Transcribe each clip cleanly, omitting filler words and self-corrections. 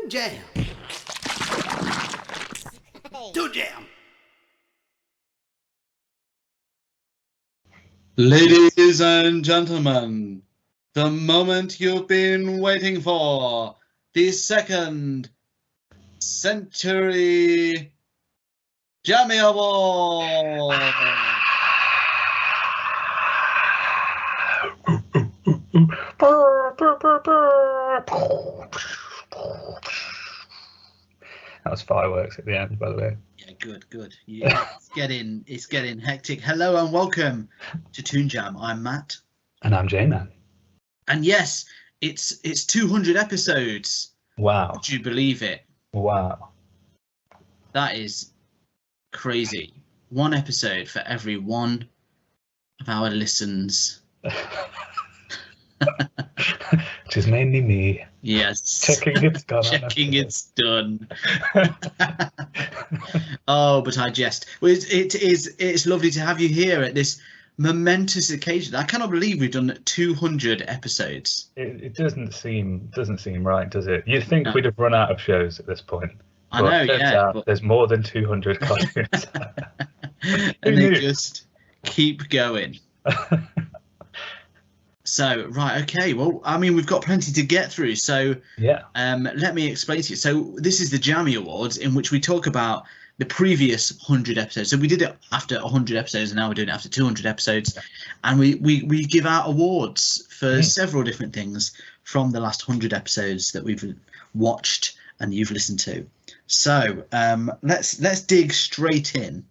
Jam. Toon Jam. Ladies and gentlemen, the moment you've been waiting for, the second Century Jammy Award. That was fireworks at the end, by the way. Yeah, good. Yeah, it's getting hectic. Hello and welcome to Toon Jam. I'm Matt. And I'm Jamie. And yes, it's 200 episodes. Wow. Would you believe it? Wow. That is crazy. One episode for every one of our listens. Which is mainly me. Yes. Checking it's gone. Checking it's done. Oh, but I jest. Well, it's lovely to have you here at this momentous occasion. I cannot believe we've done 200 episodes. It doesn't seem right, does it? You'd think we'd have run out of shows at this point. I know, it turns out there's more than 200 cartoons. And they just keep going. So, right, okay. Well, I mean, we've got plenty to get through. So, yeah. Let me explain to you. So, this is the Jammy Awards, in which we talk about the previous 100 episodes. So, we did it after 100 episodes, and now we're doing it after 200 episodes. And we give out awards for several different things from the last 100 episodes that we've watched and you've listened to. So, let's dig straight in.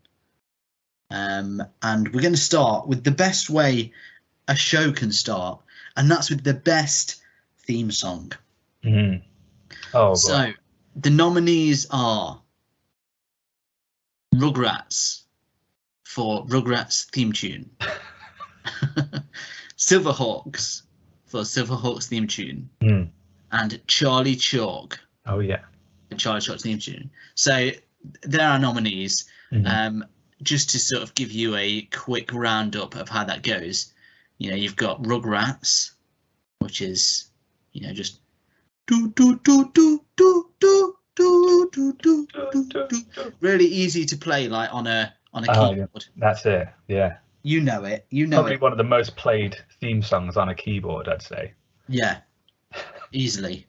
And we're going to start with the best way a show can start, and that's with the best theme song. Oh, so the nominees are Rugrats for Rugrats theme tune, Silverhawks for Silverhawks theme tune, and Charlie Chalk. Oh yeah, the Charlie Chalk theme tune. So there are nominees. Just to sort of give you a quick roundup of how that goes. You know, you've got Rugrats, which is, you know, just do do do do do do do do do do do. Really easy to play, like on a keyboard. Yeah. That's it. Yeah. You know it. Probably one of the most played theme songs on a keyboard, I'd say. Yeah, easily.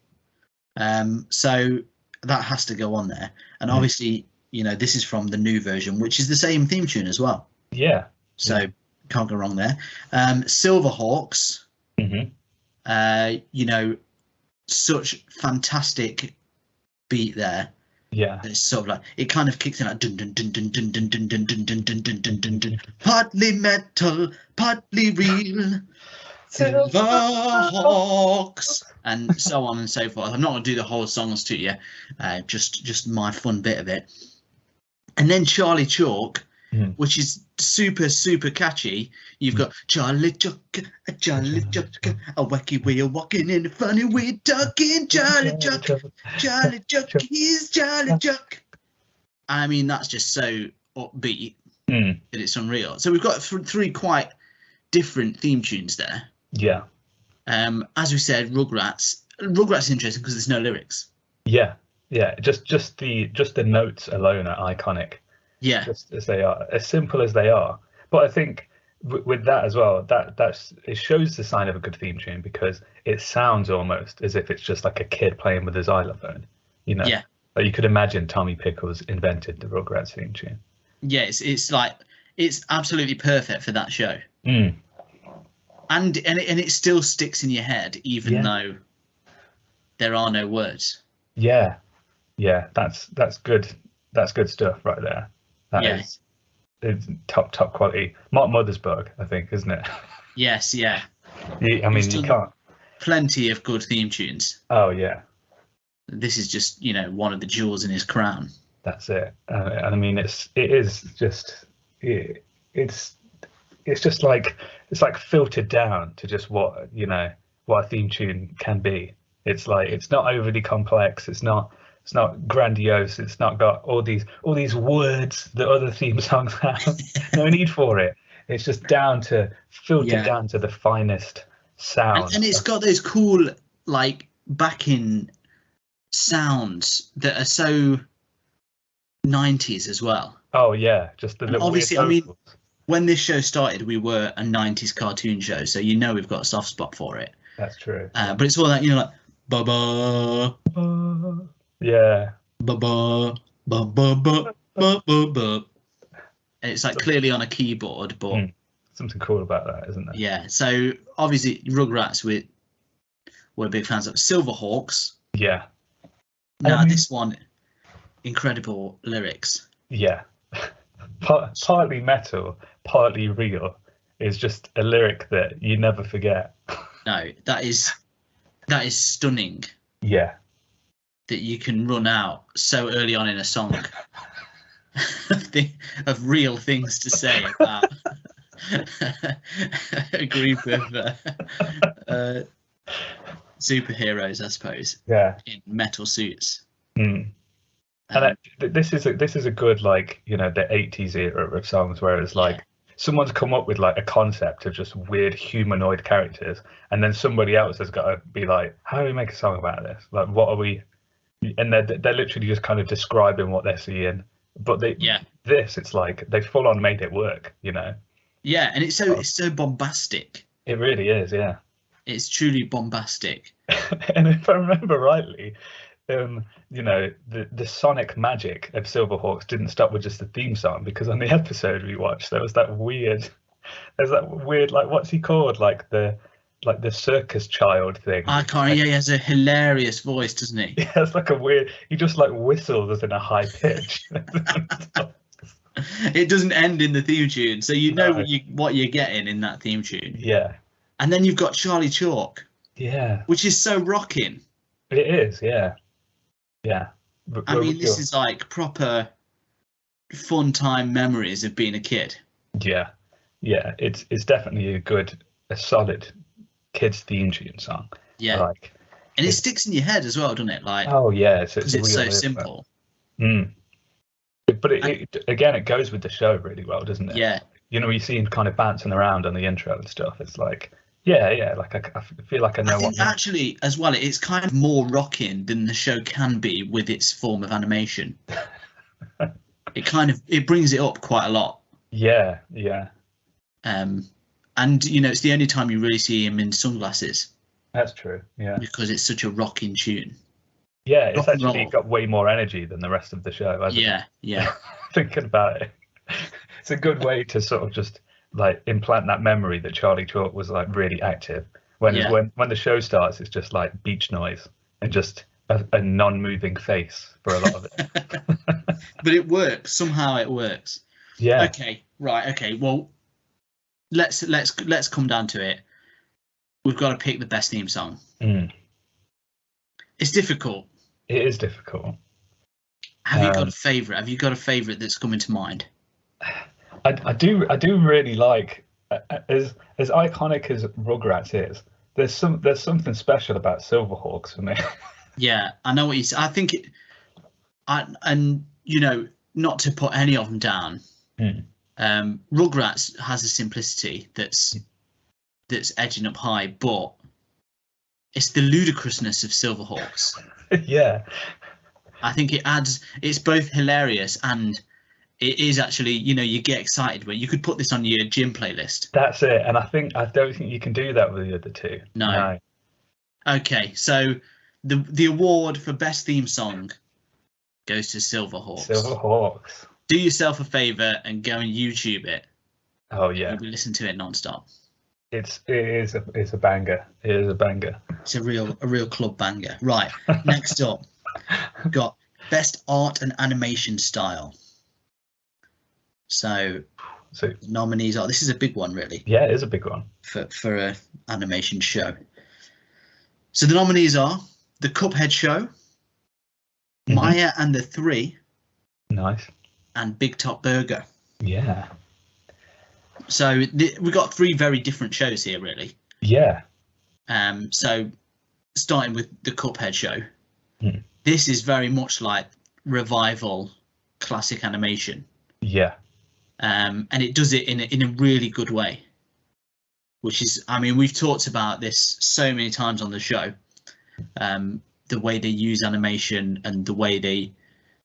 So that has to go on there, and obviously, you know, this is from the new version, which is the same theme tune as well. Yeah. So. Can't go wrong there. Silverhawks, you know, such fantastic beat there. Yeah. It's sort of like, it kind of kicks in like dun dun dun dun dun dun dun dun dun dun dun dun dun dun dun. Partly metal, partly real. Silverhawks, and so on and so forth. I'm not going to do the whole songs to you, just my fun bit of it. And then Charlie Chalk, which is super catchy. You've got Charlie Chalk, a wacky way of walking in a funny way of talking. Charlie Chalk, he's Charlie Chalk. I mean, that's just so upbeat that it's unreal. So we've got three quite different theme tunes there. Yeah. As we said, Rugrats is interesting because there's no lyrics. Yeah. Just the notes alone are iconic. Yeah, just as they are, as simple as they are. But I think with that as well, it shows the sign of a good theme tune because it sounds almost as if it's just like a kid playing with his xylophone. You know, like you could imagine Tommy Pickles invented the Rugrats theme tune. Yeah, it's like it's absolutely perfect for that show. And it still sticks in your head even though there are no words. Yeah, that's good. That's good stuff right there. That is it's top quality. Mark Mothersbaugh, I think, isn't it? Yes, yeah. I mean, you can't. Plenty of good theme tunes. Oh yeah. This is just, you know, one of the jewels in his crown. That's it. And I mean, it's just like it's like filtered down to just what a theme tune can be. It's like it's not overly complex. It's not grandiose. It's not got all these words that other theme songs have. No need for it. It's just filtered down to the finest sound. And it's got those cool like backing sounds that are so 90s as well. Oh yeah, just the And little obviously, weird I mean, vocals. when this show started, we were a 90s cartoon show, so you know we've got a soft spot for it. That's true. But it's all that, like ba ba Yeah. ba ba ba ba ba ba ba ba. And it's like clearly on a keyboard, but Something cool about that, isn't there? yeah. So obviously, Rugrats we're big fans of. Silverhawks. Yeah. Now I mean, this one, incredible lyrics. Yeah. Partly metal, partly real, is just a lyric that you never forget. No, that is stunning. Yeah. That you can run out so early on in a song of real things to say about a group of superheroes, I suppose. Yeah. In metal suits. And this is a good, like, the 80s era of songs where it's like someone's come up with like a concept of just weird humanoid characters, and then somebody else has got to be like, how do we make a song about this? Like, what are we? And they're literally just kind of describing what they're seeing, but it's like they full on made it work, Yeah, and it's so bombastic. It really is, yeah. It's truly bombastic. And if I remember rightly, the sonic magic of Silverhawks didn't stop with just the theme song, because on the episode we watched, there's that weird, like, what's he called, like the circus child thing. I can't. Yeah, he has a hilarious voice, doesn't he? Yeah, it's like he just like whistles in a high pitch. It doesn't end in the theme tune, so you know what you're getting in that theme tune. Yeah. And then you've got Charlie Chalk. Yeah. Which is so rocking. It is, yeah. Yeah. I mean, this is like proper fun time memories of being a kid. Yeah. Yeah. It's definitely a solid kids theme tune song. Yeah. And it sticks in your head as well, doesn't it? Like, oh yeah, it's so simple. But it goes with the show really well, doesn't it? Yeah. You see him kind of bouncing around on the intro and stuff. It's like, yeah, like I feel like I know. I think actually, as well, it's kind of more rocking than the show can be with its form of animation. It brings it up quite a lot. Yeah, yeah. And it's the only time you really see him in sunglasses. That's true. Yeah. Because it's such a rocking tune. Yeah, it's actually got way more energy than the rest of the show, hasn't it? Yeah. Thinking about it, it's a good way to sort of just like implant that memory that Charlie Chalk was like really active. When the show starts, it's just like beach noise and just a non-moving face for a lot of it. But it works. Somehow it works. Yeah. Okay. Right. Okay. Well, let's come down to it. We've got to pick the best theme song. It's difficult. It is difficult. Have you got a favourite? Have you got a favourite that's coming to mind? I do really like, as iconic as Rugrats is, there's something special about Silverhawks for me. Yeah, I know what you say. I think not to put any of them down. Rugrats has a simplicity that's edging up high, but it's the ludicrousness of Silverhawks. Yeah. I think it's both hilarious and it is actually, you get excited when you could put this on your gym playlist. That's it. And I don't think you can do that with the other two. No. Okay, so the award for best theme song goes to Silverhawks. Silverhawks. Do yourself a favour and go and YouTube it. Oh yeah. You'll be listening to it non-stop. It's a banger. It is a banger. It's a real club banger. Right. Next up, we've got best art and animation style. So nominees are. This is a big one, really. Yeah, it is a big one for a animation show. So the nominees are The Cuphead Show, Maya and the Three. Nice. And Big Top Burger. Yeah. So we've got three very different shows here, really. Yeah. So starting with The Cuphead Show, this is very much like revival classic animation. Yeah. And it does it in a really good way. Which is, I mean, we've talked about this so many times on the show. the way they use animation and the way they,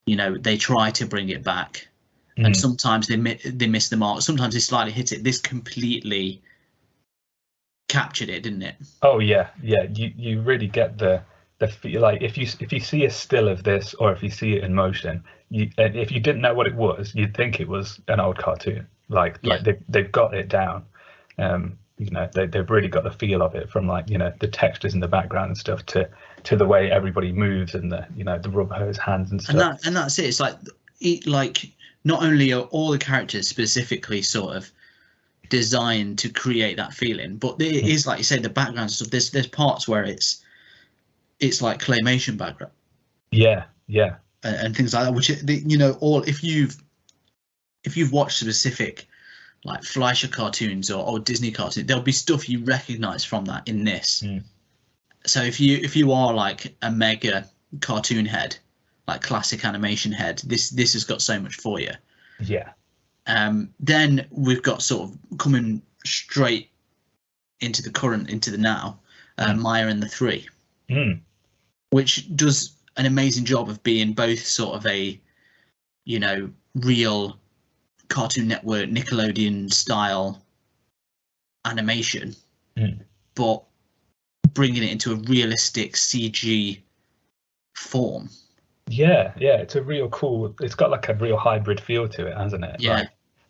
you know, they try to bring it back, and sometimes they miss the mark. Sometimes they slightly hit it. This completely captured it, didn't it? Oh yeah, yeah. You really get the feel. Like if you see a still of this, or if you see it in motion, if you didn't know what it was, you'd think it was an old cartoon. Like they've got it down. You know, they've really got the feel of it, from like, you know, the textures in the background and stuff to the way everybody moves, and the, you know, the rubber hose hands and stuff. And that's it. It's like not only are all the characters specifically sort of designed to create that feeling, but it is, like you say, the background stuff. There's parts where it's like claymation background. Yeah, yeah. And things like that, which, you know, all if you've watched specific like Fleischer cartoons or Disney cartoons, there'll be stuff you recognize from that in this. So if you are like a mega cartoon head, like classic animation head, this has got so much for you. Yeah. Then we've got sort of coming straight into the now, Maya and the Three, which does an amazing job of being both sort of a, you know, real Cartoon Network, Nickelodeon style animation, but bringing it into a realistic CG form. Yeah, it's a real cool. It's got like a real hybrid feel to it, hasn't it? Yeah.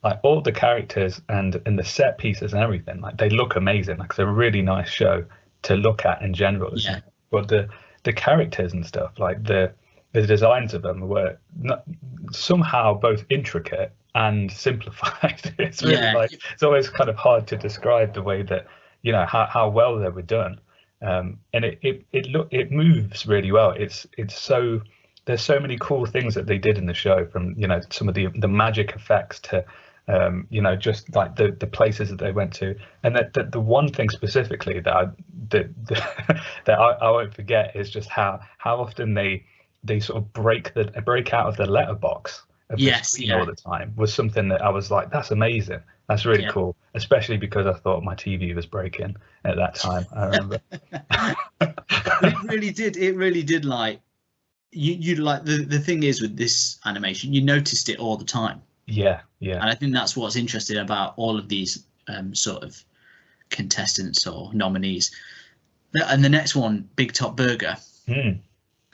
Like all the characters and the set pieces and everything, like they look amazing. Like it's a really nice show to look at in general. Isn't it? But the characters and stuff, like the designs of them were somehow both intricate and simplified. It's really like, it's always kind of hard to describe the way that, you know, how well they were done. And it moves really well. It's so, there's so many cool things that they did in the show, from, you know, some of the magic effects to you know, just like the places that they went to. And that the one thing specifically that I won't forget is just how often they sort of break out of the letterbox of the screen all the time, was something that I was like, that's amazing. That's really cool, especially because I thought my TV was breaking at that time. I remember. It really did. Like you like the thing is with this animation, you noticed it all the time. Yeah. And I think that's what's interesting about all of these sort of contestants or nominees. And the next one, Big Top Burger.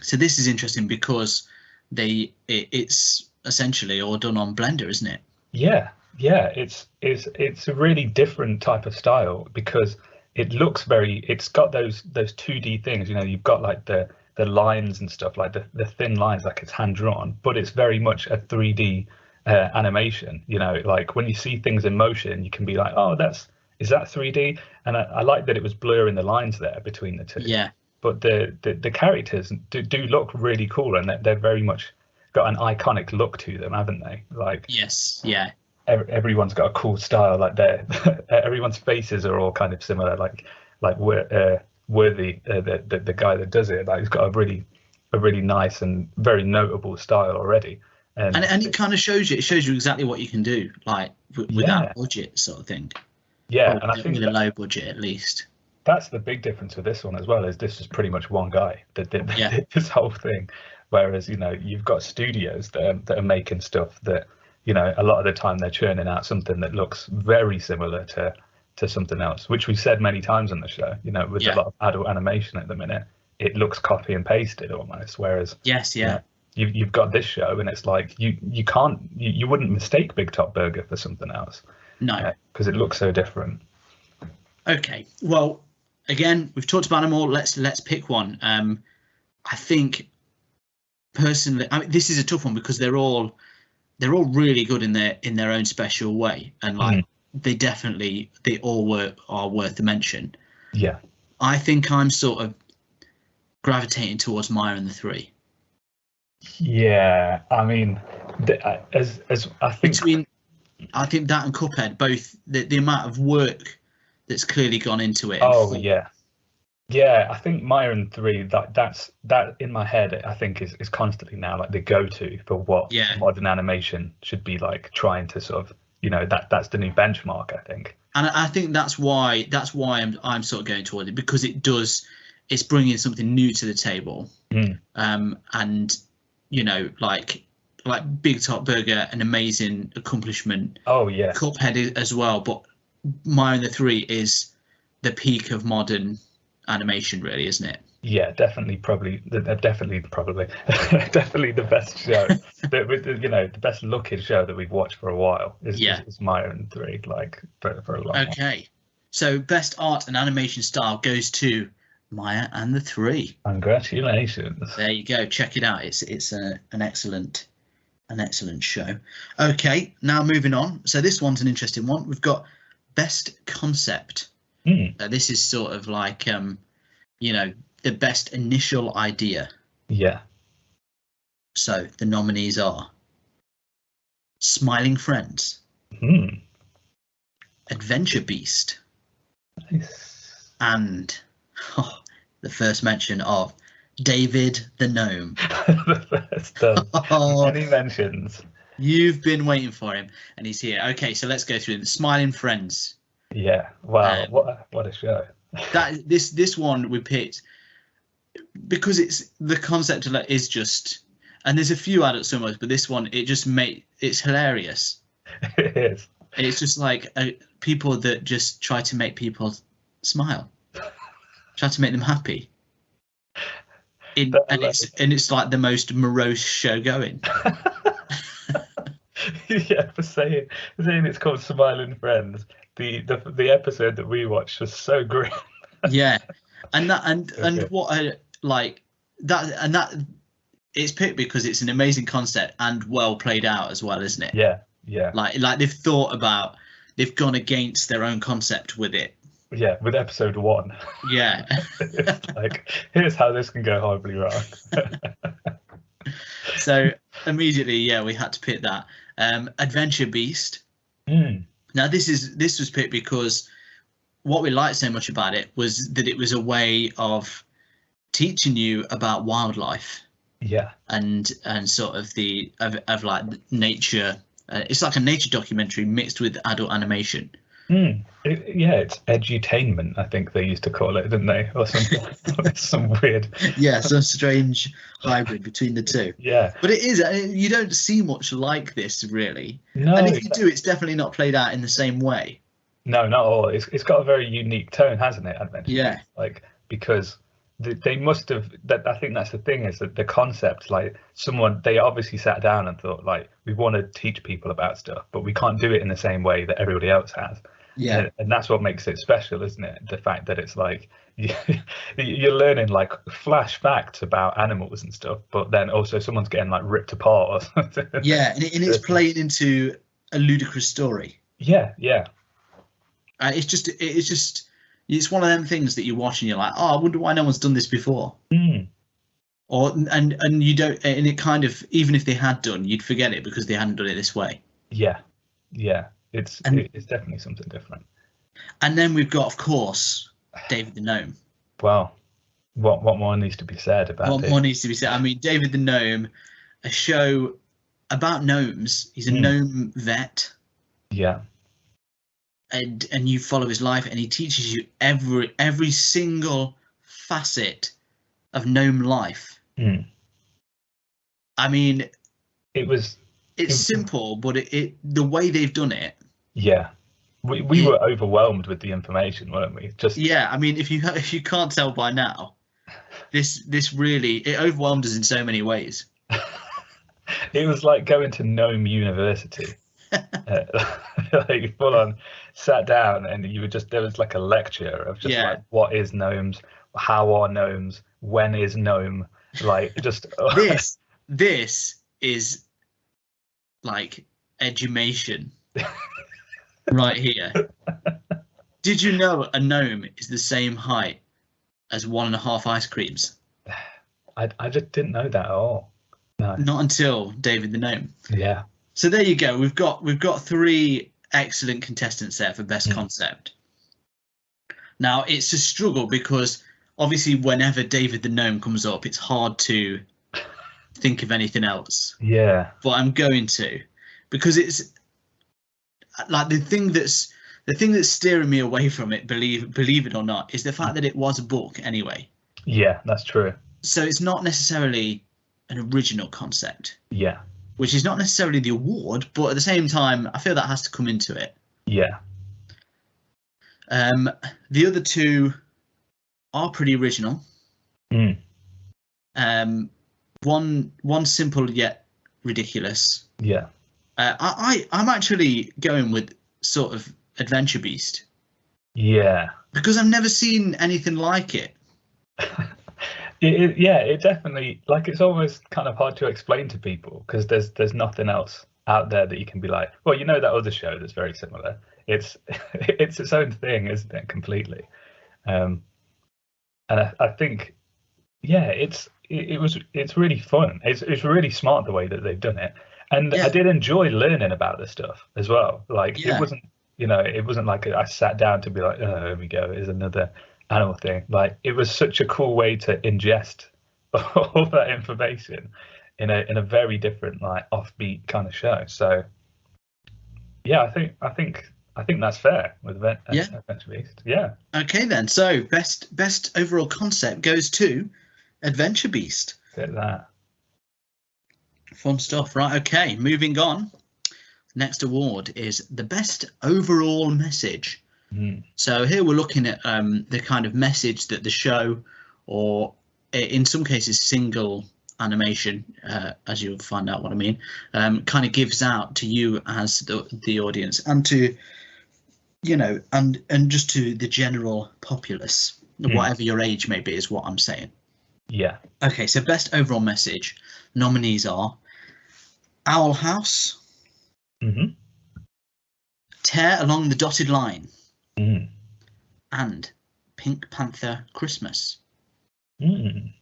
So this is interesting because it's essentially all done on Blender, isn't it? Yeah. It's a really different type of style, because it looks it's got those 2D things. You know, you've got like the lines and stuff, like the thin lines, like it's hand drawn, but it's very much a 3D animation. You know, like when you see things in motion, you can be like, oh, is that 3D? And I like that it was blurring the lines there between the two. Yeah. But the characters do look really cool, and they're very much got an iconic look to them, haven't they? Like, yes, yeah. Everyone's got a cool style. Like everyone's faces are all kind of similar. Like Worthy, the guy that does it, like he's got a really nice and very notable style already. And it kind of shows you. It shows you exactly what you can do, like with that budget sort of thing. Yeah, and I think with a low budget at least. That's the big difference with this one as well. Is this is pretty much one guy that did this whole thing, whereas, you know, you've got studios that are making stuff that, you know, a lot of the time they're churning out something that looks very similar to something else, which we've said many times on the show. You know, with a lot of adult animation at the minute, it looks copy and pasted almost. Whereas you've got this show, and it's like you wouldn't mistake Big Top Burger for something else. No, because it looks so different. Okay, well, again, we've talked about them all. Let's pick one. I think personally, I mean, this is a tough one because they're all really good in their own special way, and like they all are worth the mention. Yeah, I think I'm sort of gravitating towards Maya and the Three. Yeah, I mean, as I think I think that and Cuphead, both the amount of work that's clearly gone into it. Oh yeah. I think Maya and Three, that in my head, I think is constantly now like the go-to for what modern animation should be like, trying to sort of, you know, that's the new benchmark, I think. And I think that's why I'm sort of going toward it, because it does it's bringing something new to the table. Mm. And you know, like Big Top Burger, an amazing accomplishment. Oh yeah. Cuphead as well, but Mario the 3 is the peak of modern animation, really, isn't it? Yeah, definitely, definitely the best show. You know, the best looking show that we've watched for a while is Mario and 3, like for a long while. Okay, so best art and animation style goes to Maya and the 3. Congratulations. There you go. Check it out. It's an excellent show. Okay, now moving on. So this one's an interesting one. We've got best concept. This is sort of like you know, the best initial idea. Yeah. So the nominees are Smiling Friends, Adventure Beast, Nice. and the first mention of David the Gnome. The first many mentions. You've been waiting for him, and he's here. Okay, so let's go through them. Smiling Friends. Yeah. Wow. What a show. That this one we picked because it's the concept of it is just, and there's a few adult swimmers, but this one it's hilarious. It is. It's just like people that just try to make people smile, try to make them happy. It's like the most morose show going. Yeah, for saying it's called Smiling Friends. The episode that we watched was so grim. Yeah, and what I like that it's picked because it's an amazing concept and well played out as well, isn't it? Yeah, yeah. Like they've gone against their own concept with it. Yeah, with episode 1. Yeah. It's like, here's how this can go horribly wrong. So immediately, yeah, we had to pick that. Adventure Beast. Now this was picked because what we liked so much about it was that it was a way of teaching you about wildlife. Yeah. And sort of of like nature. It's like a nature documentary mixed with adult animation. It's edutainment, I think they used to call it, didn't they? Or something. Some weird. Yeah, some strange hybrid between the two. Yeah. But it is. You don't see much like this, really. No. And if you do, it's definitely not played out in the same way. No, not at all. It's got a very unique tone, hasn't it? Adventure. Yeah. Like, because they must have. That I think that's the thing, is that the concept, like they obviously sat down and thought, like, we want to teach people about stuff, but we can't do it in the same way that everybody else has. Yeah. And that's what makes it special, isn't it? The fact that it's like you're learning like flash facts about animals and stuff, but then also someone's getting like ripped apart or something. Yeah, and it's played into a ludicrous story. Yeah, yeah. It's one of them things that you watch and you're like, oh, I wonder why no one's done this before. Or and you don't, and it kind of, even if they had done, you'd forget it because they hadn't done it this way. Yeah, yeah. It's definitely something different. And then we've got, of course, David the Gnome. Well, what more needs to be said about what more needs to be said? I mean, David the Gnome, a show about gnomes. He's a gnome vet. Yeah. And you follow his life, and he teaches you every single facet of gnome life. I mean, it's simple, but the way they've done it. Yeah, we were overwhelmed with the information, weren't we? Yeah, I mean, if you can't tell by now, this really, it overwhelmed us in so many ways. It was like going to Gnome University. Like full on sat down, and there was like a lecture of just like, what is gnomes, how are gnomes, when is gnome, like just this is like edumation right here. Did you know a gnome is the same height as 1.5 ice creams? I just didn't know that at all. No. Not until David the Gnome. Yeah. So there you go. We've got 3 excellent contestants there for best concept. Now it's a struggle because obviously whenever David the Gnome comes up, it's hard to think of anything else. Yeah. But I'm going to, because it's like the thing that's steering me away from it, believe it or not, is the fact that it was a book anyway. Yeah, that's true. So it's not necessarily an original concept, Yeah, which is not necessarily the award, but at the same time, I feel that has to come into it. yeah. The other two are pretty original. Mm. One simple yet ridiculous. Yeah. I'm actually going with sort of Adventure Beast. Yeah. Because I've never seen anything like it. It definitely, like, it's almost kind of hard to explain to people because there's nothing else out there that you can be like, well, that other show that's very similar. It's it's its own thing, isn't it? Completely. And I think, yeah, it's really fun. It's really smart the way that they've done it, and Yeah. I did enjoy learning about this stuff as well. Like, Yeah. it wasn't like I sat down to be like, oh, here we go, here's another animal thing. Like, it was such a cool way to ingest all that information in a very different, like, offbeat kind of show. So yeah, I think that's fair with Adventure Beast. Yeah. Okay then. So best overall concept goes to Adventure Beast. Get that. Fun stuff, right? Okay, moving on. Next award is the best overall message. So here we're looking at the kind of message that the show, or in some cases single animation, as you'll find out what I mean, kind of gives out to you as the audience, and to and just to the general populace, whatever your age may be, is what I'm saying. Yeah. Okay, so best overall message nominees are Owl House, Tear Along the Dotted Line, and Pink Panther Christmas.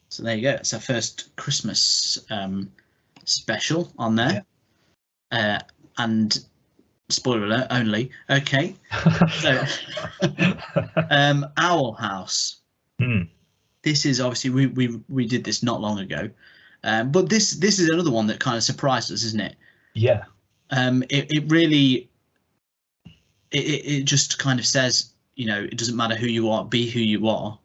So there you go. It's our first Christmas special on there. Yeah. And spoiler alert only. Okay. So Owl House. This is obviously we did this not long ago. But this is another one that kind of surprised us, isn't it? Yeah. It really it just kind of says, it doesn't matter who you are, be who you are.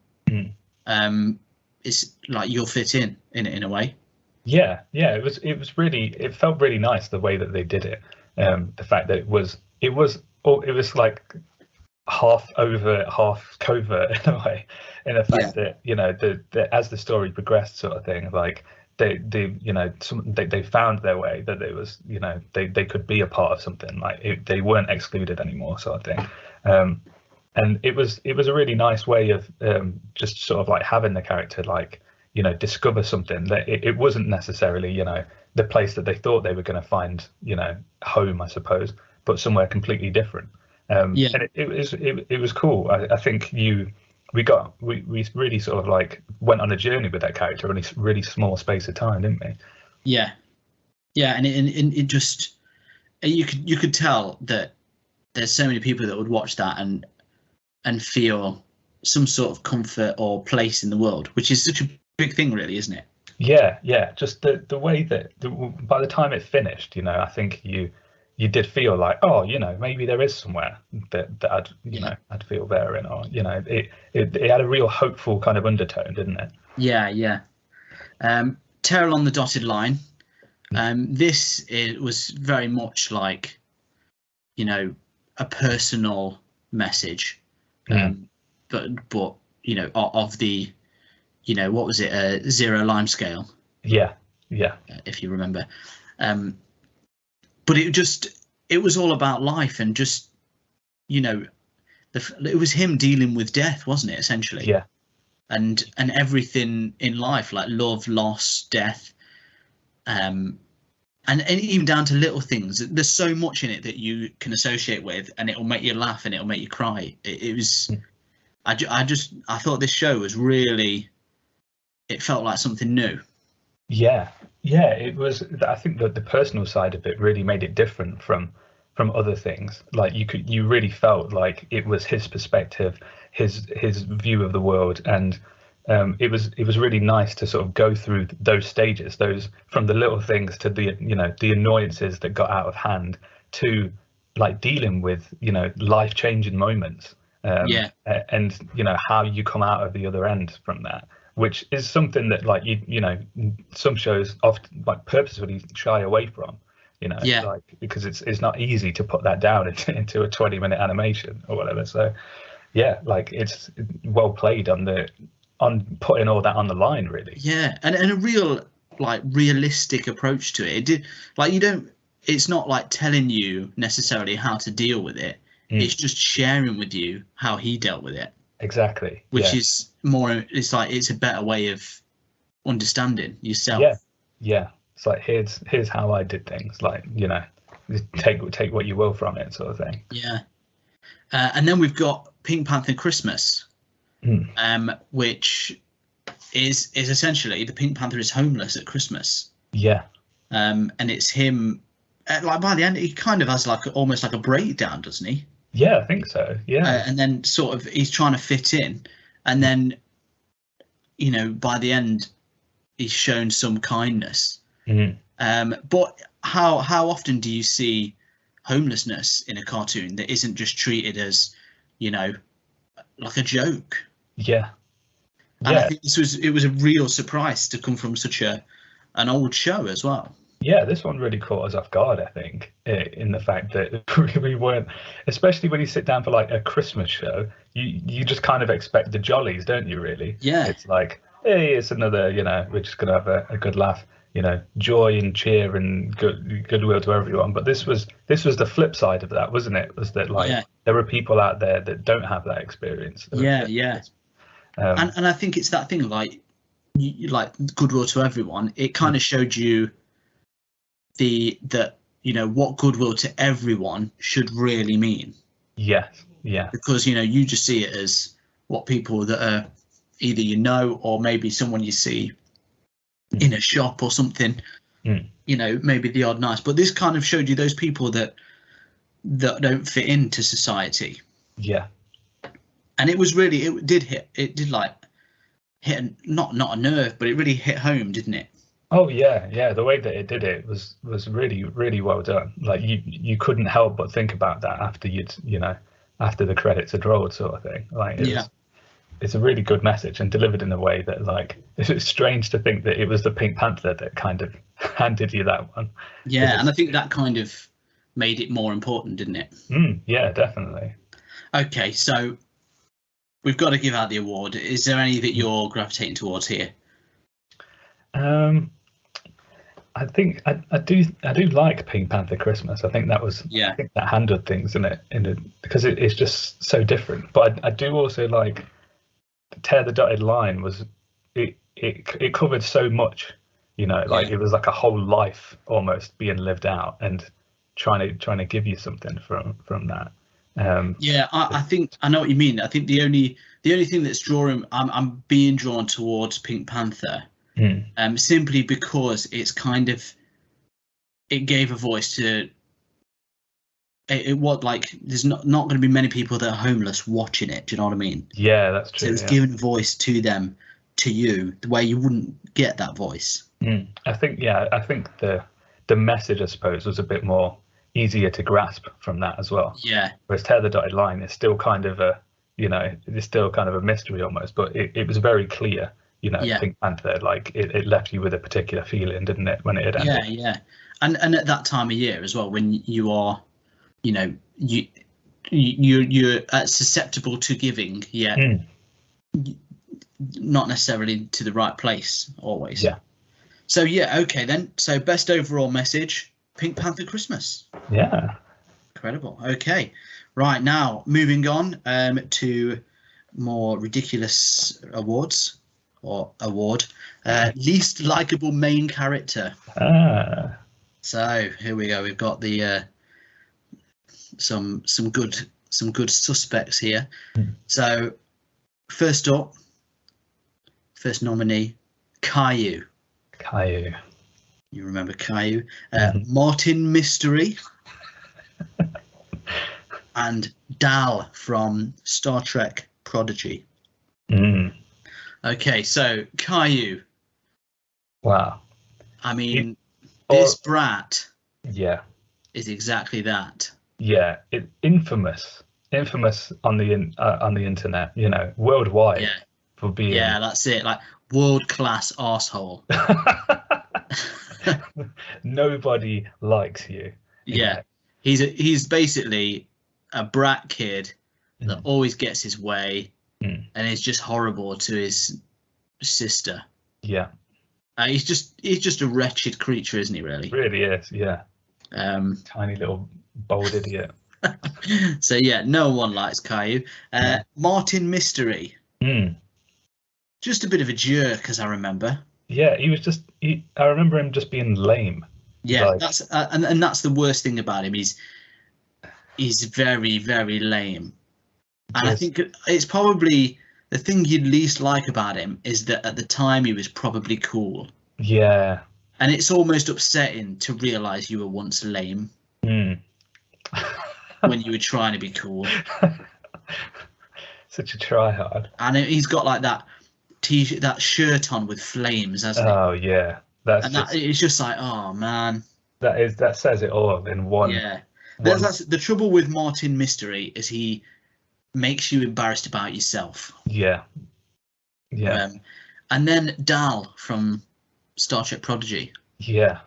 It's like you'll fit in it in a way. Yeah. It felt really nice the way that they did it. The fact that it was like half overt, half covert in a way, in the fact that the as the story progressed, sort of thing, like they found their way, that it was they could be a part of something, like they weren't excluded anymore, sort of thing. And it was a really nice way of just sort of like having the character like discover something that it wasn't necessarily the place that they thought they were going to find home, I suppose, but somewhere completely different. And it was cool. I think we really sort of like went on a journey with that character in a really small space of time, didn't we? Yeah, and it just, you could tell that there's so many people that would watch that and feel some sort of comfort or place in the world, which is such a big thing, really, isn't it? Yeah. Just the way that by the time it finished, I think you did feel like, oh, maybe there is somewhere that I'd feel there in, or it had a real hopeful kind of undertone, didn't it? Yeah. Tear Along the Dotted Line. This was very much like a personal message, but of the what was it, a zero lime scale? Yeah. If you remember. But it was all about life, and just it was him dealing with death, wasn't it, essentially? Yeah. And everything in life, like love, loss, death, and even down to little things. There's so much in it that you can associate with, and it'll make you laugh and it'll make you cry. It was I thought this show was really, it felt like something new. Yeah, it was. I think that the personal side of it really made it different from other things. Like you really felt like it was his perspective, his view of the world, and it was really nice to sort of go through those stages, those from the little things to the the annoyances that got out of hand, to like dealing with life-changing moments. And how you come out of the other end from that which is something that like you know some shows often like purposefully shy away from, you know, Yeah. like because it's not easy to put that down into a 20-minute animation or whatever. So yeah, like it's well played on putting all that on the line, really. Yeah, and a real like realistic approach to it. It did like you don't. It's not like telling you necessarily how to deal with it. It's just sharing with you how he dealt with it. Exactly. Which is more. It's like it's a better way of understanding yourself. Yeah, yeah. It's like here's how I did things. Like, you know, take what you will from it, sort of thing. Yeah. And then we've got Pink Panther Christmas, which is essentially the Pink Panther is homeless at Christmas. Yeah. And it's him. Like by the end, he kind of has like almost like a breakdown, doesn't he? Yeah, I think so. Yeah. And then sort of he's trying to fit in, and then, you know, by the end, he's shown some kindness. But how often do you see homelessness in a cartoon that isn't just treated as, you know, like a joke? Yeah. And I think it was a real surprise to come from such an old show as well. Yeah, this one really caught us off guard, I think, in the fact that we weren't, especially when you sit down for like a Christmas show, you just kind of expect the jollies, don't you, really? Yeah. It's like, hey, it's another, you know, we're just going to have a good laugh, you know, joy and cheer and goodwill to everyone. But this was the flip side of that, wasn't it? Was that like there are people out there that don't have that experience. Yeah. And I think it's that thing like goodwill to everyone. It kind of showed you that you know what goodwill to everyone should really mean. Yeah. Because you know you just see it as what people that are either you know or maybe someone you see in a shop or something. You know, maybe the odd nice. But this kind of showed you those people that don't fit into society. Yeah. And it was really it did like hit not a nerve, but it really hit home, didn't it? Oh yeah. The way that it did it was really, really well done. Like you couldn't help but think about that after the credits had rolled, sort of thing. Like it's a really good message and delivered in a way that like it's strange to think that it was the Pink Panther that kind of handed you that one. Yeah, and I think that kind of made it more important, didn't it? Yeah, definitely. Okay, so we've got to give out the award. Is there any that you're gravitating towards here? I think I do like Pink Panther Christmas. I think that was I think that handled things in it because it's just so different. But I do also like Tear the Dotted Line was it covered so much, you know, like it was like a whole life almost being lived out and trying to give you something from that. I think I know what you mean. I think the only thing that's drawing I'm being drawn towards Pink Panther. Simply because it's kind of it gave a voice to it was like there's not going to be many people that are homeless watching it. Do you know what I mean? Yeah, that's true. So it's giving a voice to them, to you, the way you wouldn't get that voice. I think the message, I suppose, was a bit more easier to grasp from that as well. Yeah. Whereas Tear the Dotted Line is still kind of it's still kind of a mystery almost, but it was very clear. You know, Pink Panther, like it left you with a particular feeling, didn't it, when it had ended? Yeah. And at that time of year as well, when you are, you know, you're susceptible to giving, not necessarily to the right place always. Yeah. So okay then. So best overall message, Pink Panther Christmas. Yeah. Incredible. Okay. Right, now moving on to more ridiculous awards. Or award, least likable main character. So here we go. We've got the some good suspects here. So first up, first nominee, Caillou. Caillou. You remember Caillou? Martin Mystery and Dal from Star Trek Prodigy. Okay, so Caillou. Wow. I mean, this brat. Yeah. Is exactly that. Yeah, infamous on the internet, you know, worldwide for being. Yeah, that's it. Like world-class arsehole. Nobody likes you. Yeah, he's basically a brat kid that always gets his way and is just horrible to his sister. Yeah. He's just a wretched creature, isn't he? Really. Really is. Yeah. Tiny little bold idiot. So yeah, no one likes Caillou. Martin Mystery. Just a bit of a jerk, as I remember. Yeah, he was just. I remember him just being lame. Yeah, that's and that's the worst thing about him. He's very, very lame. And I think it's probably the thing you'd least like about him is that at the time he was probably cool. Yeah. And it's almost upsetting to realise you were once lame when you were trying to be cool. Such a tryhard. And he's got like that t-shirt, that shirt on with flames, hasn't he? Oh yeah, it's just like, oh man. That says it all in one. Yeah. That's the trouble with Martin Mystery is he makes you embarrassed about yourself. Yeah. Yeah. And then Dal from Star Trek Prodigy. Yeah.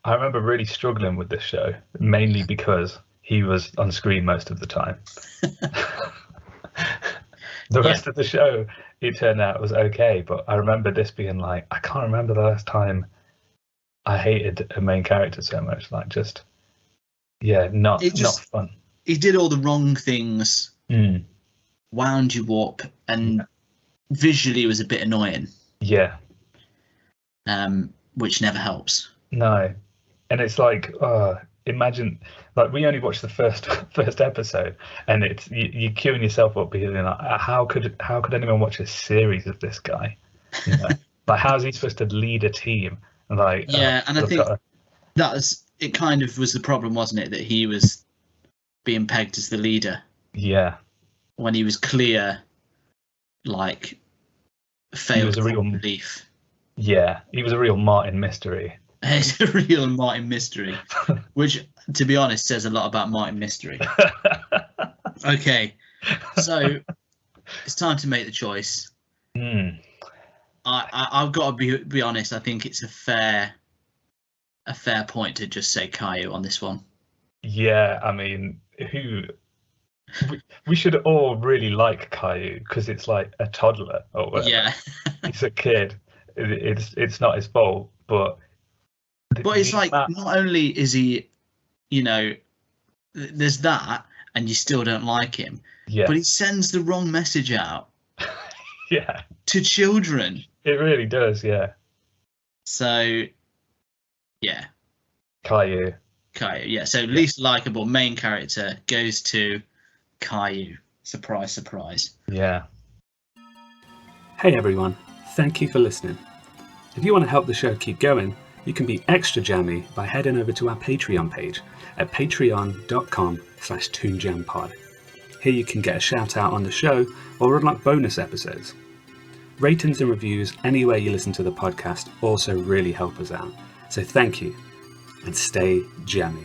I remember really struggling with this show, mainly because he was on screen most of the time. The rest of the show, it turned out, was okay, but I remember this being like, I can't remember the last time I hated a main character so much. Like, just, not fun. He did all the wrong things, wound you up, and visually was a bit annoying. Yeah. Which never helps. No. And it's like, imagine, like, we only watched the first episode, and it's you're queuing yourself up being like, how could anyone watch a series of this guy? You know? Like, how's he supposed to lead a team? Like, and I think it kind of was the problem, wasn't it, that he was being pegged as the leader. Yeah. When he was clear, like, failed belief. Yeah, he was a real Martin Mystery. He's a real Martin Mystery, which, to be honest, says a lot about Martin Mystery. Okay, so it's time to make the choice. I've got to be honest. I think it's a fair point to just say Caillou on this one. Yeah, I mean, we should all really like Caillou because it's like a toddler or whatever. Yeah, he's a kid. It's not his fault, but it's like not only is he, there's that, and you still don't like him. Yeah. But he sends the wrong message out. Yeah. To children. It really does. Yeah. So, yeah. Caillou. Yeah. So least likable main character goes to Caillou. Surprise, surprise. Yeah. Hey everyone. Thank you for listening. If you want to help the show keep going, you can be extra jammy by heading over to our Patreon page at patreon.com/toonjampod. Here you can get a shout out on the show or unlock bonus episodes. Ratings and reviews anywhere you listen to the podcast also really help us out. So thank you and stay jammy.